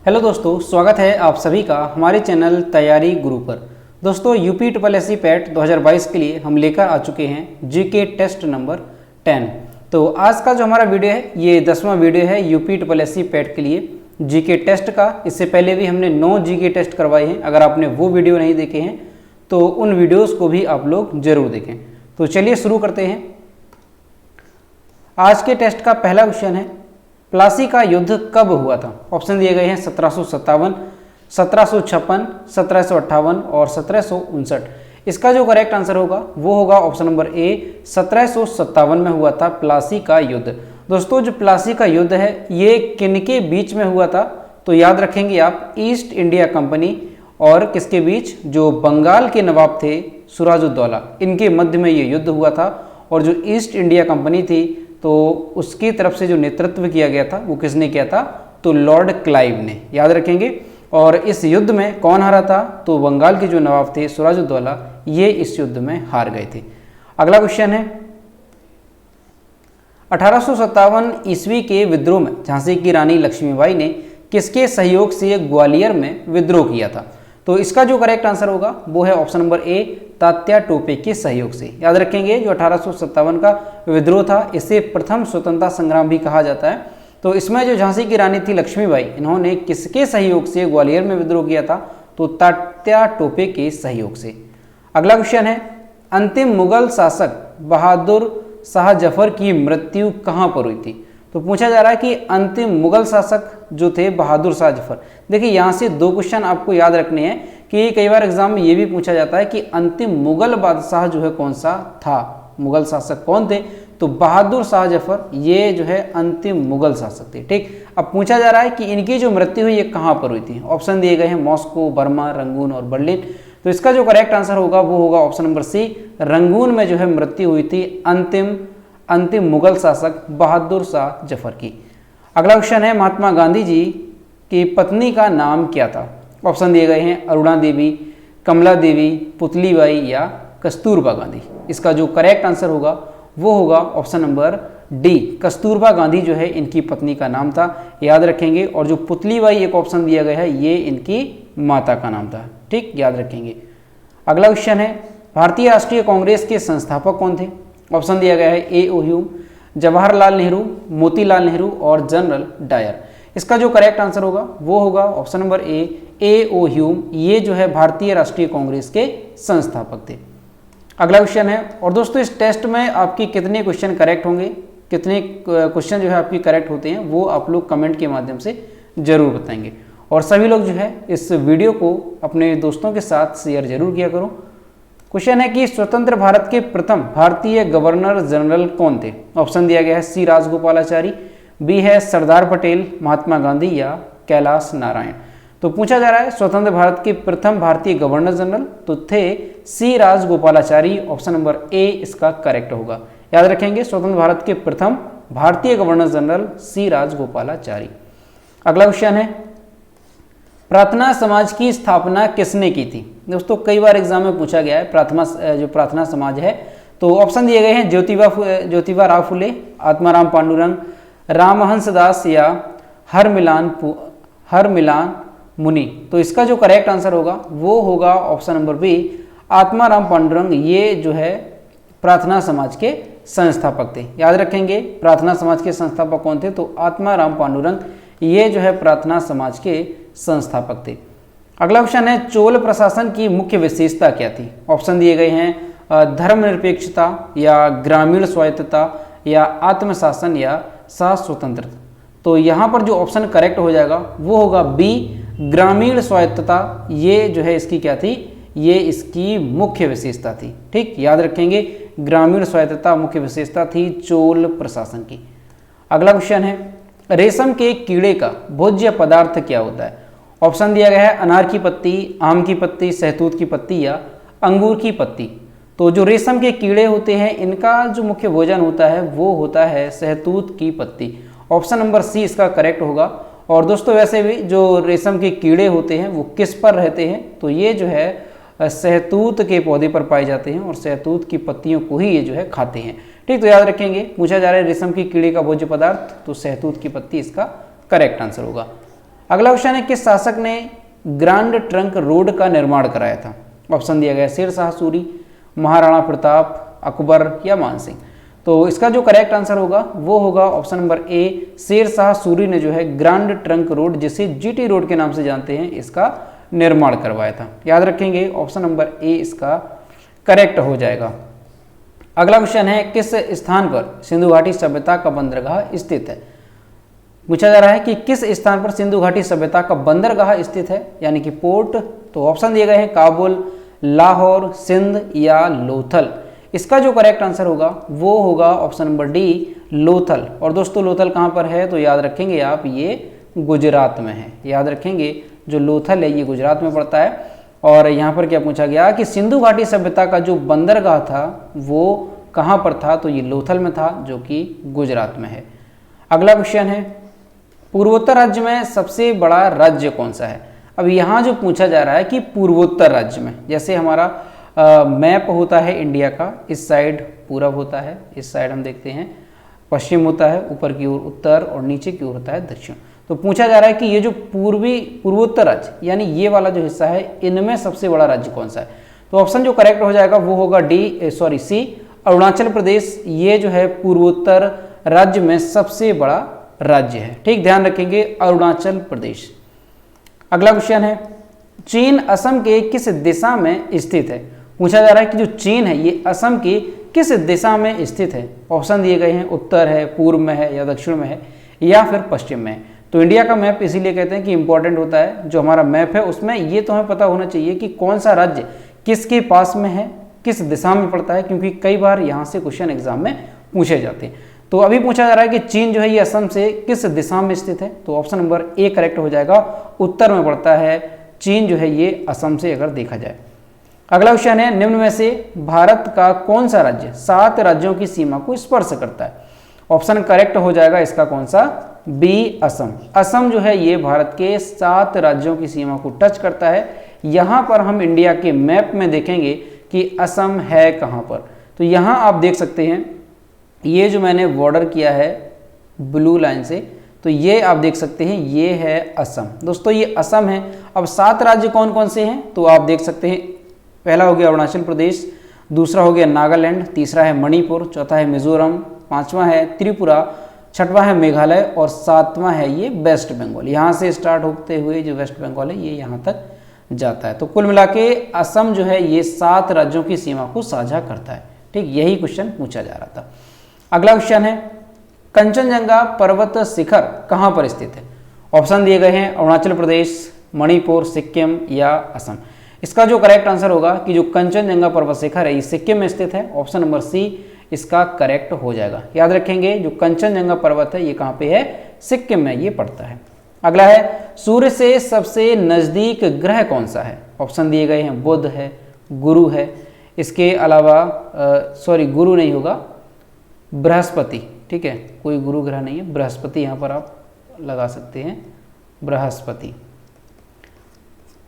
Hello दोस्तों, स्वागत है आप सभी का हमारे चैनल तैयारी गुरु पर। दोस्तों यूपी SSC पैट 2022 के लिए हम लेकर आ चुके हैं जीके टेस्ट नंबर 10। तो आज का जो हमारा वीडियो है ये 10वां वीडियो है यूपी SSC पैट के लिए जीके टेस्ट का। इससे पहले भी हमने 9 जीके टेस्ट करवाए हैं। अगर आपने वो वीडियो नहीं देखे हैं तो उन वीडियोज़ को भी आप लोग जरूर देखें। तो चलिए शुरू करते हैं। आज के टेस्ट का पहला क्वेश्चन है, प्लासी का युद्ध कब हुआ था? ऑप्शन दिए गए हैं 1757, 1756, 1758 और 1759। इसका जो करेक्ट आंसर होगा वो होगा ऑप्शन नंबर ए, 1757 में हुआ था प्लासी का युद्ध। दोस्तों जो प्लासी का युद्ध है ये किनके बीच में हुआ था? तो याद रखेंगे आप, ईस्ट इंडिया कंपनी और किसके बीच? जो बंगाल के नवाब थे सिराजुद्दौला, इनके मध्य में ये युद्ध हुआ था। और जो ईस्ट इंडिया कंपनी थी तो उसकी तरफ से जो नेतृत्व किया गया था वो किसने किया था? तो लॉर्ड क्लाइव ने, याद रखेंगे। और इस युद्ध में कौन हारा था? तो बंगाल के जो नवाब थे सिराजुद्दौला, ये इस युद्ध में हार गए थे। अगला क्वेश्चन है, 1857 ईस्वी के विद्रोह में झांसी की रानी लक्ष्मीबाई ने किसके सहयोग से ग्वालियर में विद्रोह किया था? तो इसका जो करेक्ट आंसर होगा वो है ऑप्शन नंबर ए, तात्या टोपे के सहयोग से। याद रखेंगे जो 1857 का विद्रोह था इसे प्रथम स्वतंत्रता संग्राम भी कहा जाता है। तो इसमें जो झांसी की रानी थी लक्ष्मीबाई, इन्होंने किसके सहयोग से ग्वालियर में विद्रोह किया था? तो तात्या टोपे के सहयोग से। अगला क्वेश्चन है, अंतिम मुगल शासक बहादुर शाह जफर की मृत्यु कहाँ पर हुई थी? तो पूछा जा रहा है कि अंतिम मुगल शासक जो थे बहादुर शाह जफर। देखिए यहाँ से 2 क्वेश्चन आपको याद रखने हैं कि कई बार एग्जाम में ये भी पूछा जाता है कि अंतिम मुगल बादशाह जो है कौन सा था, मुगल शासक कौन थे? तो बहादुर शाह जफर ये जो है अंतिम मुगल शासक थे। ठीक, अब पूछा जा रहा है कि इनकी जो मृत्यु हुई ये कहाँ पर हुई थी? ऑप्शन दिए गए हैं मॉस्को, बर्मा, रंगून और बर्लिन। तो इसका जो करेक्ट आंसर होगा वो होगा ऑप्शन नंबर सी, रंगून में जो है मृत्यु हुई थी अंतिम मुगल शासक बहादुर शाह जफर की। अगला क्वेश्चन है, महात्मा गांधी जी की पत्नी का नाम क्या था? ऑप्शन दिए गए हैं अरुणा देवी, कमला देवी, पुतलीबाई या कस्तूरबा गांधी। इसका जो करेक्ट आंसर होगा वो होगा option number D, Kasturba Gandhi जो है इनकी पत्नी का नाम था, याद रखेंगे। और जो पुतलीबाई एक ऑप्शन दिया गया है ये इनकी माता का नाम था। ठीक, याद रखेंगे। अगला क्वेश्चन है, भारतीय राष्ट्रीय कांग्रेस के संस्थापक कौन थे? ऑप्शन दिया गया है ए ओ ह्यूम, जवाहरलाल नेहरू, मोतीलाल नेहरू और जनरल डायर। इसका जो करेक्ट आंसर होगा वो होगा option number A O Hume. ये जो है भारतीय राष्ट्रीय कांग्रेस के संस्थापक थे। अगला क्वेश्चन है, और दोस्तों इस टेस्ट में आपके कितने क्वेश्चन करेक्ट होंगे, कितने क्वेश्चन जो है आपकी करेक्ट होते हैं वो आप लोग कमेंट के माध्यम से जरूर बताएंगे। और सभी लोग जो है इस वीडियो को अपने दोस्तों के साथ शेयर जरूर किया करो। क्वेश्चन है कि स्वतंत्र भारत के प्रथम भारतीय गवर्नर जनरल कौन थे? ऑप्शन दिया गया है सी राजगोपालाचारी, बी है सरदार पटेल, महात्मा गांधी या कैलाश नारायण। तो पूछा जा रहा है स्वतंत्र भारत के प्रथम भारतीय गवर्नर जनरल, तो थे सी राजगोपालाचारी। ऑप्शन नंबर ए इसका करेक्ट होगा। याद रखेंगे स्वतंत्र भारत के प्रथम भारतीय गवर्नर जनरल सी राजगोपालाचारी। अगला क्वेश्चन है, प्रार्थना समाज की स्थापना किसने की थी? दोस्तों कई बार एग्जाम में पूछा गया है प्रार्थना समाज है। तो ऑप्शन दिए गए हैं ज्योतिबा राव फुले, आत्माराम पांडुरंग, रामहंस दास या हरमिलान मुनि। तो इसका जो करेक्ट आंसर होगा वो होगा option number B, Atmaram Pandurang. ये जो है प्रार्थना समाज के संस्थापक थे। याद रखेंगे प्रार्थना समाज के संस्थापक कौन थे? तो आत्माराम पांडुरंग ये जो है प्रार्थना समाज के संस्थापक थे। अगला क्वेश्चन है, चोल प्रशासन की मुख्य विशेषता क्या थी? ऑप्शन दिए गए हैं धर्मनिरपेक्षता या ग्रामीण स्वायत्तता या आत्मशासन या स्वतंत्रता। तो यहाँ पर जो ऑप्शन करेक्ट हो जाएगा वो होगा बी, ग्रामीण स्वायत्तता। ये जो है इसकी क्या थी? ये इसकी मुख्य विशेषता थी। ठीक, याद रखेंगे ग्रामीण स्वायत्तता मुख्य विशेषता थी चोल प्रशासन की। अगला क्वेश्चन है, रेशम के कीड़े का भोज्य पदार्थ क्या होता है? ऑप्शन दिया गया है अनार की पत्ती, आम की पत्ती, सहतूत की पत्ती या अंगूर की पत्ती। तो जो रेशम के कीड़े होते हैं इनका जो मुख्य भोजन होता है वो होता है सहतूत की पत्ती। ऑप्शन नंबर सी इसका करेक्ट होगा। और दोस्तों वैसे भी जो रेशम के कीड़े होते हैं वो किस पर रहते हैं? तो ये जो है सहतूत के पौधे पर पाए जाते हैं और सहतूत की पत्तियों को ही ये जो है खाते हैं। ठीक, तो याद रखेंगे पूछा जा रहा है रेशम की कीड़े का भोज्य पदार्थ, तो सहतूत की पत्ती इसका करेक्ट आंसर होगा। अगला क्वेश्चन है किस शासक ने ग्रांड ट्रंक रोड का निर्माण कराया था? ऑप्शन दिया गया शेर शाह सूरी, महाराणा प्रताप, अकबर या मानसिंह। तो इसका जो करेक्ट आंसर होगा वो होगा ऑप्शन नंबर ए, शेर शाह सूरी ने जो है ग्रांड ट्रंक रोड, जिसे जीटी रोड के नाम से जानते हैं, इसका निर्माण करवाया था। याद रखेंगे ऑप्शन नंबर ए इसका करेक्ट हो जाएगा। अगला क्वेश्चन है किस स्थान पर सिंधु घाटी सभ्यता का बंदरगाह स्थित है? पूछा जा रहा है कि किस स्थान पर सिंधु घाटी सभ्यता का बंदरगाह स्थित है, यानी कि पोर्ट। तो ऑप्शन दिए गए हैं काबुल, लाहौर, सिंध या लोथल। इसका जो करेक्ट आंसर होगा वो होगा ऑप्शन नंबर डी, लोथल। और दोस्तों लोथल कहाँ पर है? तो याद रखेंगे आप, ये गुजरात में है। याद रखेंगे जो लोथल है ये गुजरात में पड़ता है। और यहाँ पर क्या पूछा गया कि सिंधु घाटी सभ्यता का जो बंदरगाह था वो कहाँ पर था? तो ये लोथल में था, जो कि गुजरात में है। अगला क्वेश्चन है पूर्वोत्तर राज्य में सबसे बड़ा राज्य कौन सा है? अब यहाँ जो पूछा जा रहा है कि पूर्वोत्तर राज्य में, जैसे हमारा मैप होता है इंडिया का, इस साइड पूरब होता है, इस साइड हम देखते हैं पश्चिम होता है, ऊपर की ओर उत्तर और नीचे की ओर होता है दक्षिण। तो पूछा जा रहा है कि ये जो पूर्वोत्तर राज्य यानी ये वाला जो हिस्सा है, इनमें सबसे बड़ा राज्य कौन सा है? तो ऑप्शन जो करेक्ट हो जाएगा वो होगा सी, अरुणाचल प्रदेश। ये जो है पूर्वोत्तर राज्य में सबसे बड़ा राज्य है। ठीक, ध्यान रखेंगे अरुणाचल प्रदेश। अगला क्वेश्चन है चीन असम के किस दिशा में स्थित है? पूछा जा रहा है कि जो चीन है ये असम की किस दिशा में स्थित है? ऑप्शन दिए गए हैं उत्तर है, पूर्व में है या दक्षिण में है या फिर पश्चिम में है। तो इंडिया का मैप इसीलिए कहते हैं कि इंपॉर्टेंट होता है। जो हमारा मैप है उसमें ये तो हमें पता होना चाहिए कि कौन सा राज्य किसके पास में है, किस दिशा में पड़ता है, क्योंकि कई बार यहाँ से क्वेश्चन एग्जाम में पूछे जाते हैं। तो अभी पूछा जा रहा है कि चीन जो है ये असम से किस दिशा में स्थित है? तो ऑप्शन नंबर ए करेक्ट हो जाएगा, उत्तर में पड़ता है चीन जो है ये असम से, अगर देखा जाए। अगला क्वेश्चन है निम्न में से भारत का कौन सा राज्य 7 राज्यों की सीमा को स्पर्श करता है? ऑप्शन करेक्ट हो जाएगा इसका कौन सा? बी, असम। असम जो है ये भारत के 7 राज्यों की सीमा को टच करता है। यहाँ पर हम इंडिया के मैप में देखेंगे कि असम है कहाँ पर। तो यहाँ आप देख सकते हैं ये जो मैंने बॉर्डर किया है ब्लू लाइन से, तो ये आप देख सकते हैं ये है असम। दोस्तों ये असम है। अब 7 राज्य कौन कौन से हैं? तो आप देख सकते हैं पहला हो गया अरुणाचल प्रदेश, दूसरा हो गया नागालैंड, तीसरा है मणिपुर, चौथा है मिजोरम, पांचवा है त्रिपुरा, छठवां है मेघालय और सातवां है ये वेस्ट बंगाल। यहाँ से स्टार्ट होते हुए जो वेस्ट बंगाल है ये यहाँ तक जाता है। तो कुल मिला के असम जो है ये 7 राज्यों की सीमा को साझा करता है। ठीक, यही क्वेश्चन पूछा जा रहा था। अगला क्वेश्चन है कंचनजंगा पर्वत शिखर कहाँ पर स्थित है? ऑप्शन दिए गए हैं अरुणाचल प्रदेश, मणिपुर, सिक्किम या असम। इसका जो करेक्ट आंसर होगा कि जो कंचनजंगा पर्वत शिखर है ये सिक्किम में स्थित है। ऑप्शन नंबर सी इसका करेक्ट हो जाएगा। याद रखेंगे जो कंचनजंगा पर्वत है ये कहाँ पे है? सिक्किम में ये पड़ता है। अगला है सूर्य से सबसे नजदीक ग्रह कौन सा है? ऑप्शन दिए गए हैं बुध है, गुरु है, इसके अलावा गुरु नहीं होगा, बृहस्पति। ठीक है, कोई गुरु ग्रह नहीं है, बृहस्पति यहाँ पर आप लगा सकते हैं, बृहस्पति।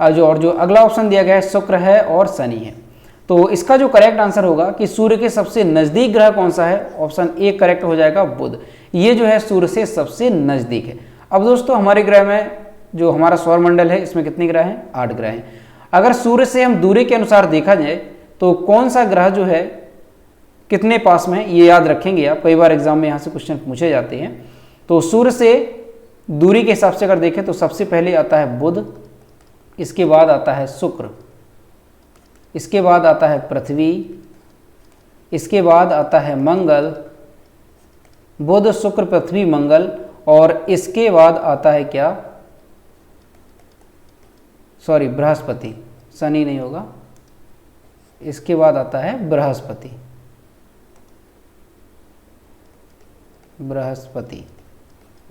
और जो अगला ऑप्शन दिया गया है शुक्र है और शनि है। तो इसका जो करेक्ट आंसर होगा कि सूर्य के सबसे नजदीक ग्रह कौन सा है? ऑप्शन ए करेक्ट हो जाएगा बुध। ये जो है सूर्य से सबसे नजदीक है। अब दोस्तों हमारे ग्रह में जो हमारा सौरमंडल है इसमें कितने ग्रह हैं? 8 ग्रह हैं। अगर सूर्य से हम दूरी के अनुसार देखा जाए तो कौन सा ग्रह जो है कितने पास में है ये याद रखेंगे आप, कई बार एग्जाम में यहाँ से क्वेश्चन पूछे जाते हैं। तो सूर्य से दूरी के हिसाब से अगर देखें तो सबसे पहले आता है बुध, इसके बाद आता है शुक्र, इसके बाद आता है पृथ्वी, इसके बाद आता है मंगल, बुध शुक्र पृथ्वी मंगल, और इसके बाद आता है क्या? बृहस्पति, शनि नहीं होगा, इसके बाद आता है बृहस्पति।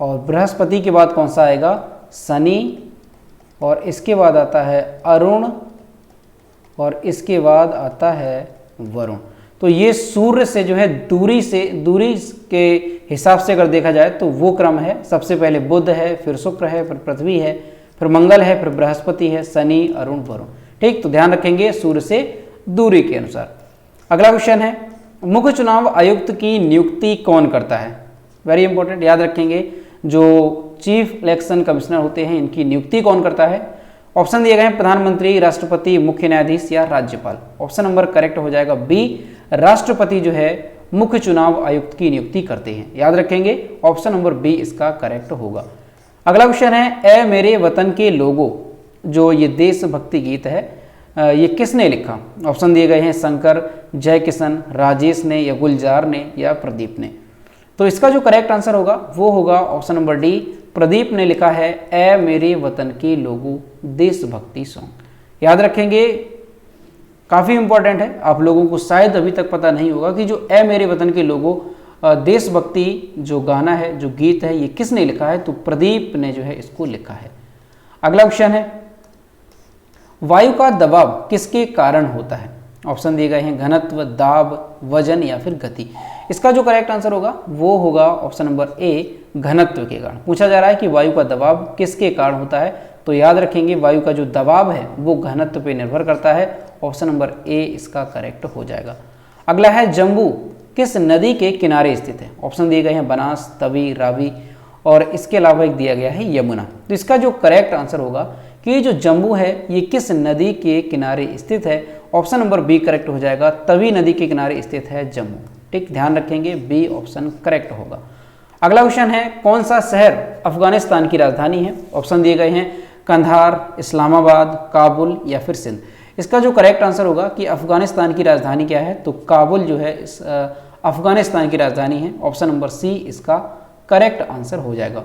और बृहस्पति के बाद कौन सा आएगा? शनि, और इसके बाद आता है अरुण, और इसके बाद आता है वरुण। तो ये सूर्य से जो है दूरी के हिसाब से अगर देखा जाए तो वो क्रम है। सबसे पहले बुध है, फिर शुक्र है, फिर पृथ्वी है, फिर मंगल है, फिर बृहस्पति है, शनि, अरुण, वरुण। ठीक, तो ध्यान रखेंगे सूर्य से दूरी के अनुसार। अगला क्वेश्चन है मुख्य चुनाव आयुक्त की नियुक्ति कौन करता है? वेरी इंपॉर्टेंट, याद रखेंगे जो चीफ इलेक्शन कमिश्नर होते हैं, इनकी नियुक्ति कौन करता है? ऑप्शन दिए गए हैं प्रधानमंत्री, राष्ट्रपति, मुख्य न्यायाधीश या राज्यपाल। ऑप्शन नंबर करेक्ट हो जाएगा बी, राष्ट्रपति जो है मुख्य चुनाव आयुक्त की नियुक्ति करते हैं। याद रखेंगे ऑप्शन नंबर बी इसका करेक्ट होगा। अगला क्वेश्चन है, ए मेरे वतन के लोगों, जो ये देशभक्ति गीत है ये किसने लिखा? ऑप्शन दिए गए हैं शंकर, जय किशन, राजेश ने या गुलजार ने या प्रदीप ने। तो इसका जो करेक्ट आंसर होगा वो होगा ऑप्शन नंबर डी, प्रदीप ने लिखा है ए मेरे वतन के लोगों देशभक्ति सॉन्ग। याद रखेंगे, काफ़ी इंपॉर्टेंट है, आप लोगों को शायद अभी तक पता नहीं होगा कि जो ए मेरे वतन के लोगों देशभक्ति जो गाना है, जो गीत है, ये किसने लिखा है? तो प्रदीप ने जो है इसको लिखा है। अगला क्वेश्चन है, वायु का दबाव किसके कारण होता है? ऑप्शन दिए गए हैं घनत्व, दाब, वजन या फिर गति। इसका जो करेक्ट आंसर होगा वो होगा ऑप्शन नंबर ए, घनत्व के कारण। पूछा जा रहा है कि वायु का दबाव किसके कारण होता है, तो याद रखेंगे वायु का जो दबाव है वो घनत्व पे निर्भर करता है। ऑप्शन नंबर ए इसका करेक्ट हो जाएगा। अगला है, जम्बू किस नदी के किनारे स्थित है? ऑप्शन दिए गए हैं बनास, तवी, रावी और इसके अलावा एक दिया गया है यमुना। तो इसका जो करेक्ट आंसर होगा कि ये जो जम्बू है ये किस नदी के किनारे स्थित है? ऑप्शन नंबर बी करेक्ट हो जाएगा, तवी नदी के किनारे स्थित है जम्मू। ठीक, ध्यान रखेंगे बी ऑप्शन करेक्ट होगा। अगला क्वेश्चन है, कौन सा शहर अफगानिस्तान की राजधानी है? ऑप्शन दिए गए हैं कंधार, इस्लामाबाद, काबुल या फिर सिंध। इसका जो करेक्ट आंसर होगा कि अफगानिस्तान की राजधानी क्या है? तो काबुल जो है इस अफगानिस्तान की राजधानी है। ऑप्शन नंबर सी इसका करेक्ट आंसर हो जाएगा।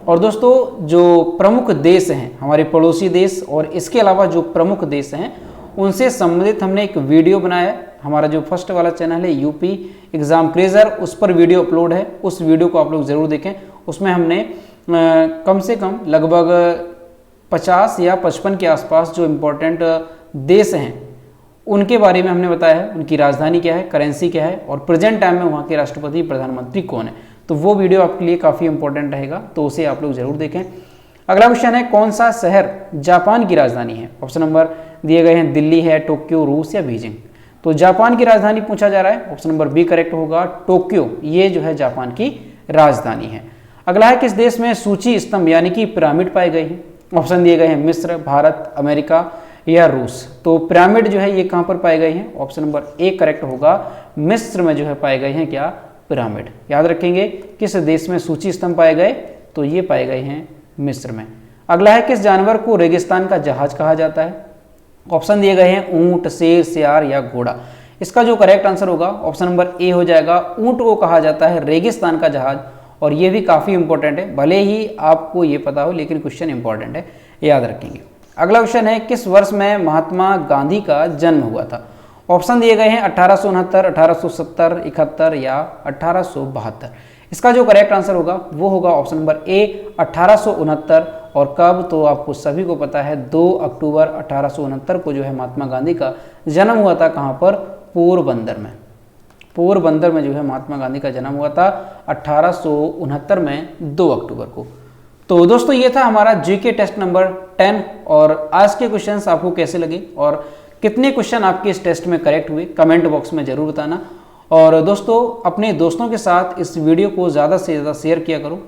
और दोस्तों, जो प्रमुख देश हैं हमारे पड़ोसी देश और इसके अलावा जो प्रमुख देश हैं उनसे संबंधित हमने एक वीडियो बनाया है। हमारा जो फर्स्ट वाला चैनल है यूपी एग्जाम क्रेजर, उस पर वीडियो अपलोड है, उस वीडियो को आप लोग ज़रूर देखें। उसमें हमने कम से कम लगभग 50 या 55 के आसपास जो इम्पोर्टेंट देश हैं उनके बारे में हमने बताया है, उनकी राजधानी क्या है, करेंसी क्या है और प्रेजेंट टाइम में वहाँ के राष्ट्रपति, प्रधानमंत्री कौन है। तो वो वीडियो आपके लिए काफ़ी इंपॉर्टेंट रहेगा, तो उसे आप लोग जरूर देखें। अगला क्वेश्चन है, कौन सा शहर जापान की राजधानी है? ऑप्शन नंबर दिए गए हैं दिल्ली है, टोक्यो, रूस या बीजिंग। तो जापान की राजधानी पूछा जा रहा है, ऑप्शन नंबर बी करेक्ट होगा, टोक्यो ये जो है जापान की राजधानी है। अगला है, किस देश में सूची स्तंभ यानी कि पिरामिड पाए गए हैं? ऑप्शन दिए गए हैं मिस्र, भारत, अमेरिका या रूस। तो पिरामिड जो है ये कहाँ पर पाए गए हैं? ऑप्शन नंबर ए करेक्ट होगा, मिस्र में जो है पाए गए हैं क्या? पिरामिड। याद रखेंगे किस देश में सूची स्तंभ पाए गए? तो ये पाए गए हैं मिस्र में। अगला है, किस जानवर को रेगिस्तान का जहाज कहा जाता है? ऑप्शन दिए गए हैं ऊंट, शेर, सियार या घोड़ा। इसका जो करेक्ट आंसर होगा ऑप्शन नंबर ए हो जाएगा, ऊंट को कहा जाता है रेगिस्तान का जहाज। और ये भी काफ़ी इंपॉर्टेंट है, भले ही आपको ये पता हो लेकिन क्वेश्चन इंपॉर्टेंट है, याद रखेंगे। अगला क्वेश्चन है, किस वर्ष में महात्मा गांधी का जन्म हुआ था? ऑप्शन दिए गए हैं 1869, 1870, 71 या 1872। इसका जो करेक्ट आंसर होगा वो होगा ऑप्शन नंबर ए 1869। और कब? तो आपको सभी को पता है 2 अक्टूबर 1869 को जो है महात्मा गांधी का जन्म हुआ था। कहाँ पर? पोरबंदर में। पोरबंदर में जो है महात्मा गांधी का जन्म हुआ था 1869 में 2 अक्टूबर को। तो दोस्तों ये था हमारा जीके टेस्ट नंबर 10। और आज के क्वेश्चंस आपको कैसे लगे और कितने क्वेश्चन आपके इस टेस्ट में करेक्ट हुए कमेंट बॉक्स में जरूर बताना। और दोस्तों अपने दोस्तों के साथ इस वीडियो को ज़्यादा से ज़्यादा शेयर किया करो।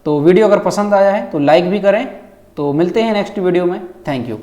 तो वीडियो अगर पसंद आया है तो लाइक भी करें। तो मिलते हैं नेक्स्ट वीडियो में। Thank you.